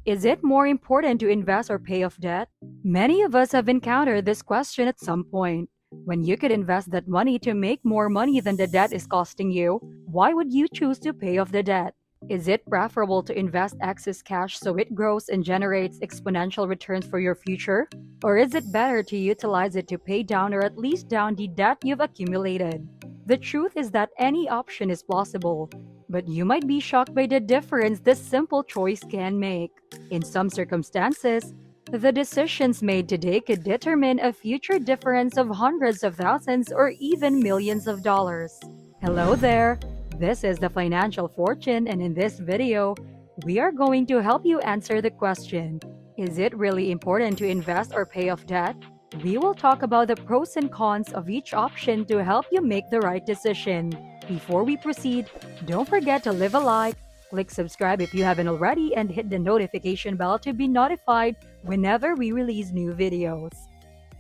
Is it more important to invest or pay off debt? Many of us have encountered this question at some point. When you could invest that money to make more money than the debt is costing you, why would you choose to pay off the debt? Is it preferable to invest excess cash so it grows and generates exponential returns for your future? Or is it better to utilize it to pay down or at least down the debt you've accumulated? The truth is that any option is plausible, but you might be shocked by the difference this simple choice can make. In some circumstances, the decisions made today could determine a future difference of hundreds of thousands or even millions of dollars. Hello there! This is the Financial Fortune, and in this video, we are going to help you answer the question, is it really important to invest or pay off debt? We will talk about the pros and cons of each option to help you make the right decision. Before we proceed, don't forget to leave a like, click subscribe if you haven't already, and hit the notification bell to be notified whenever we release new videos.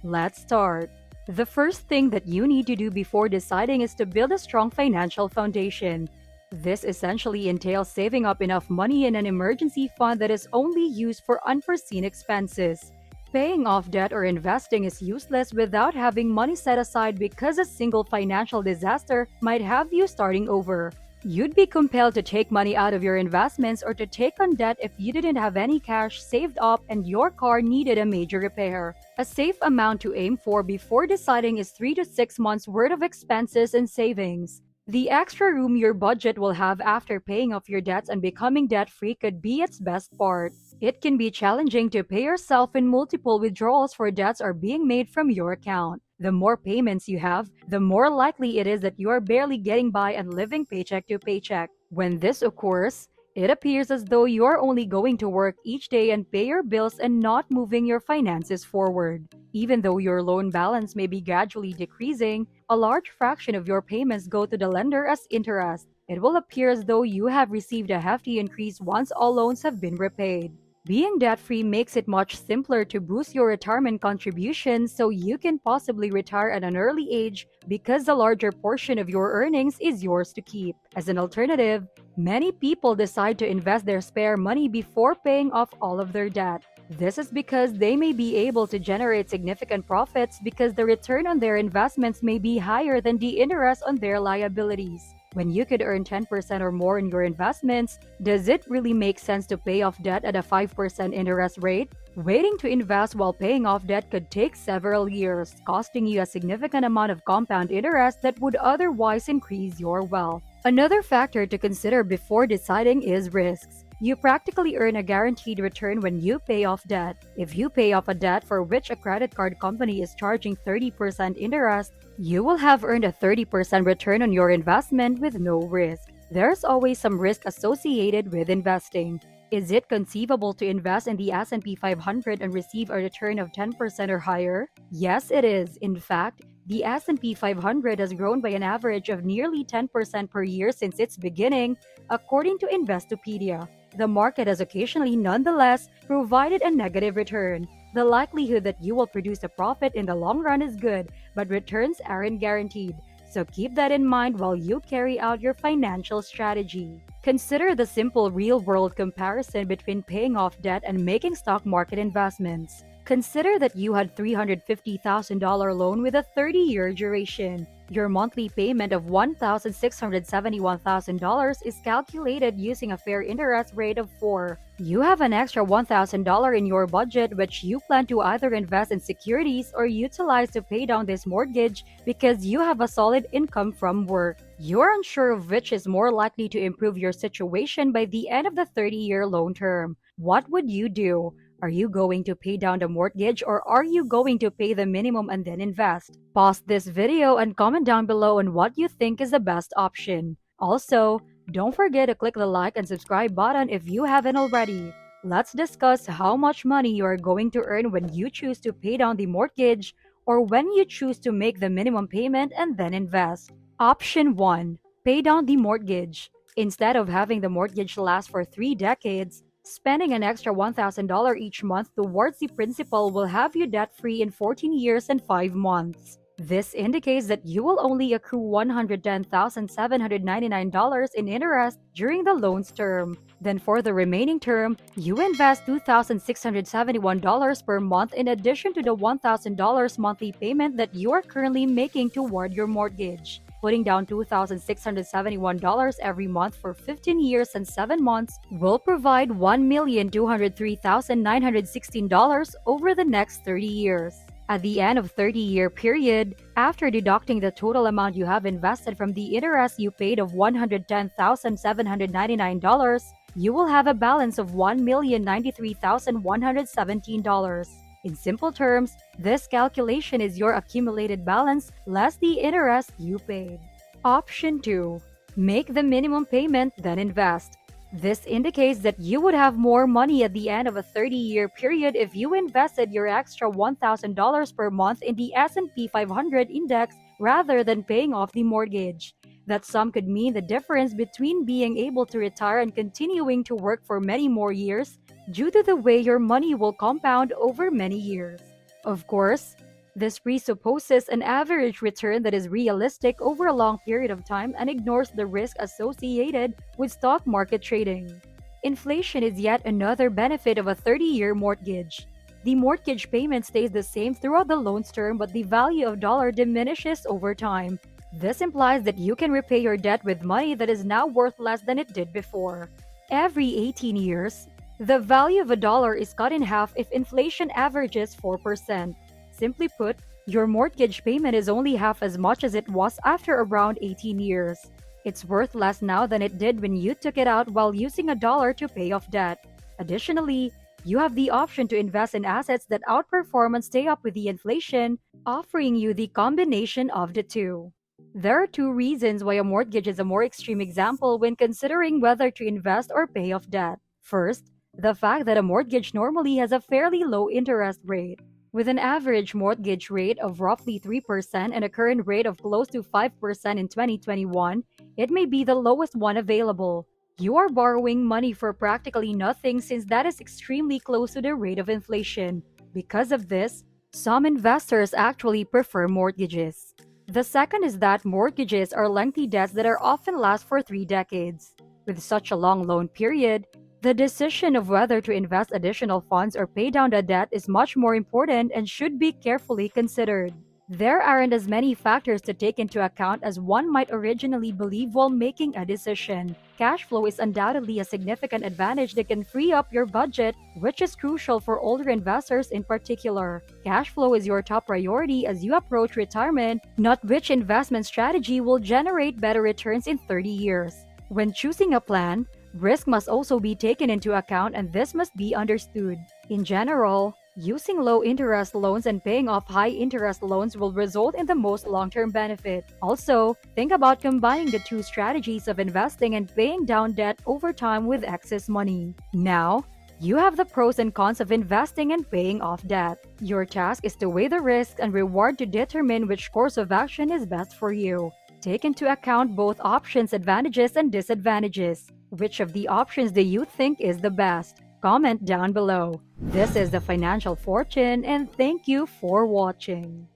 Let's start. The first thing that you need to do before deciding is to build a strong financial foundation. This essentially entails saving up enough money in an emergency fund that is only used for unforeseen expenses. Paying off debt or investing is useless without having money set aside because a single financial disaster might have you starting over. You'd be compelled to take money out of your investments or to take on debt if you didn't have any cash saved up and your car needed a major repair. A safe amount to aim for before deciding is 3 to 6 months worth of expenses and savings. The extra room your budget will have after paying off your debts and becoming debt-free could be its best part. It can be challenging to pay yourself in multiple withdrawals for debts are being made from your account. The more payments you have, the more likely it is that you are barely getting by and living paycheck to paycheck. When this occurs, it appears as though you are only going to work each day and pay your bills and not moving your finances forward. Even though your loan balance may be gradually decreasing, a large fraction of your payments go to the lender as interest. It will appear as though you have received a hefty increase once all loans have been repaid. Being debt-free makes it much simpler to boost your retirement contributions so you can possibly retire at an early age because the larger portion of your earnings is yours to keep. As an alternative, many people decide to invest their spare money before paying off all of their debt. This is because they may be able to generate significant profits because the return on their investments may be higher than the interest on their liabilities. When you could earn 10% or more in your investments, does it really make sense to pay off debt at a 5% interest rate? Waiting to invest while paying off debt could take several years, costing you a significant amount of compound interest that would otherwise increase your wealth. Another factor to consider before deciding is risks. You practically earn a guaranteed return when you pay off debt. If you pay off a debt for which a credit card company is charging 30% interest, you will have earned a 30% return on your investment with no risk. There's always some risk associated with investing. Is it conceivable to invest in the S&P 500 and receive a return of 10% or higher? Yes, it is. In fact, the S&P 500 has grown by an average of nearly 10% per year since its beginning, according to Investopedia. The market has occasionally nonetheless provided a negative return. The likelihood that you will produce a profit in the long run is good, but returns aren't guaranteed. So keep that in mind while you carry out your financial strategy. Consider the simple real-world comparison between paying off debt and making stock market investments. Consider that you had $350,000 loan with a 30-year duration. Your monthly payment of $1,671,000 is calculated using a fair interest rate of 4. You have an extra $1,000 in your budget which you plan to either invest in securities or utilize to pay down this mortgage because you have a solid income from work. You're unsure of which is more likely to improve your situation by the end of the 30-year loan term. What would you do? Are you going to pay down the mortgage or are you going to pay the minimum and then invest? Pause this video and comment down below on what you think is the best option. Also, don't forget to click the like and subscribe button if you haven't already. Let's discuss how much money you are going to earn when you choose to pay down the mortgage or when you choose to make the minimum payment and then invest. Option 1. Pay down the mortgage. Instead of having the mortgage last for 3 decades, spending an extra $1,000 each month towards the principal will have you debt-free in 14 years and 5 months. This indicates that you will only accrue $110,799 in interest during the loan's term. Then for the remaining term, you invest $2,671 per month in addition to the $1,000 monthly payment that you are currently making toward your mortgage. Putting down $2,671 every month for 15 years and 7 months will provide $1,203,916 over the next 30 years. At the end of 30-year period, after deducting the total amount you have invested from the interest you paid of $110,799, you will have a balance of $1,093,117. In simple terms, this calculation is your accumulated balance less the interest you paid. Option 2. Make the minimum payment, then invest. This indicates that you would have more money at the end of a 30-year period if you invested your extra $1,000 per month in the S&P 500 index rather than paying off the mortgage. That sum could mean the difference between being able to retire and continuing to work for many more years due to the way your money will compound over many years. Of course, this presupposes an average return that is realistic over a long period of time and ignores the risk associated with stock market trading. Inflation is yet another benefit of a 30-year mortgage. The mortgage payment stays the same throughout the loan's term, but the value of dollar diminishes over time. This implies that you can repay your debt with money that is now worth less than it did before. Every 18 years, the value of a dollar is cut in half if inflation averages 4%. Simply put, your mortgage payment is only half as much as it was after around 18 years. It's worth less now than it did when you took it out while using a dollar to pay off debt. Additionally, you have the option to invest in assets that outperform and stay up with the inflation, offering you the combination of the two. There are two reasons why a mortgage is a more extreme example when considering whether to invest or pay off debt. First, the fact that a mortgage normally has a fairly low interest rate. With an average mortgage rate of roughly 3% and a current rate of close to 5% in 2021, it may be the lowest one available. You are borrowing money for practically nothing since that is extremely close to the rate of inflation. Because of this, some investors actually prefer mortgages. The second is that mortgages are lengthy debts that are often last for 3 decades. With such a long loan period, the decision of whether to invest additional funds or pay down the debt is much more important and should be carefully considered. There aren't as many factors to take into account as one might originally believe while making a decision. Cash flow is undoubtedly a significant advantage that can free up your budget, which is crucial for older investors in particular. Cash flow is your top priority as you approach retirement, not which investment strategy will generate better returns in 30 years. When choosing a plan, risk must also be taken into account, and this must be understood. In general, using low-interest loans and paying off high-interest loans will result in the most long-term benefit. Also, think about combining the two strategies of investing and paying down debt over time with excess money. Now, you have the pros and cons of investing and paying off debt. Your task is to weigh the risk and reward to determine which course of action is best for you. Take into account both options' advantages and disadvantages. Which of the options do you think is the best? Comment down below. This is the Financial Fortune, and thank you for watching.